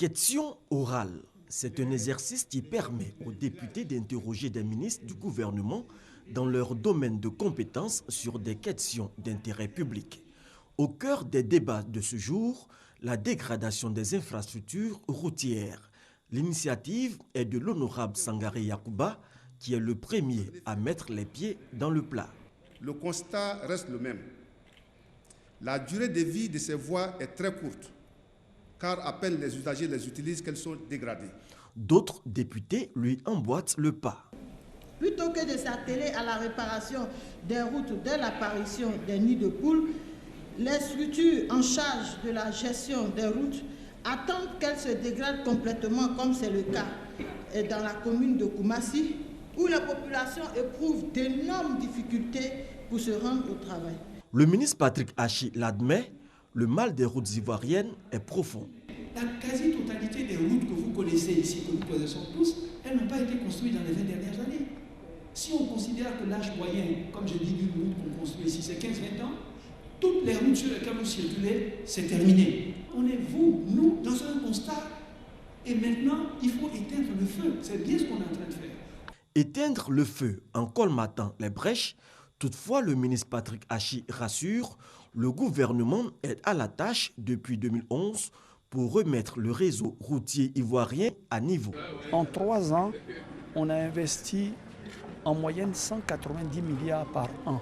Question orale. C'est un exercice qui permet aux députés d'interroger des ministres du gouvernement dans leur domaine de compétences sur des questions d'intérêt public. Au cœur des débats de ce jour, la dégradation des infrastructures routières. L'initiative est de l'honorable Sangaré Yacouba, qui est le premier à mettre les pieds dans le plat. Le constat reste le même. La durée de vie de ces voies est très courte, car à peine les usagers les utilisent qu'elles sont dégradées. D'autres députés lui emboîtent le pas. Plutôt que de s'atteler à la réparation des routes dès l'apparition des nids de poules, les structures en charge de la gestion des routes attendent qu'elles se dégradent complètement, comme c'est le cas dans la commune de Koumassi, où la population éprouve d'énormes difficultés pour se rendre au travail. Le ministre Patrick Achi l'admet, le mal des routes ivoiriennes est profond. La quasi-totalité des routes que vous connaissez ici, que nous connaissons tous, elles n'ont pas été construites dans les 20 dernières années. Si on considère que l'âge moyen, comme je dis, d'une route qu'on construit ici, c'est 15-20 ans, toutes les routes sur lesquelles vous circulez, c'est terminé. On est, nous, dans un constat, et maintenant, il faut éteindre le feu. C'est bien ce qu'on est en train de faire. Éteindre le feu en colmatant les brèches. Toutefois, le ministre Patrick Achi rassure, le gouvernement est à la tâche depuis 2011 pour remettre le réseau routier ivoirien à niveau. En 3 ans, on a investi en moyenne 190 milliards par an,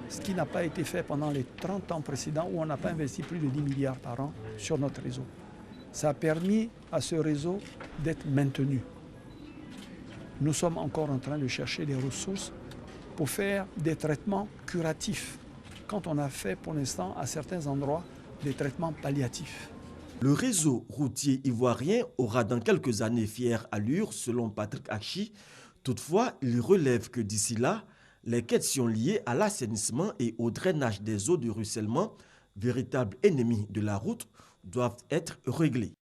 ce qui n'a pas été fait pendant les 30 ans précédents où on n'a pas investi plus de 10 milliards par an sur notre réseau. Ça a permis à ce réseau d'être maintenu. Nous sommes encore en train de chercher des ressources pour faire des traitements curatifs, quand on a fait pour l'instant à certains endroits des traitements palliatifs. Le réseau routier ivoirien aura dans quelques années fière allure selon Patrick Achi. Toutefois, il relève que d'ici là, les questions liées à l'assainissement et au drainage des eaux de ruissellement, véritables ennemis de la route, doivent être réglées.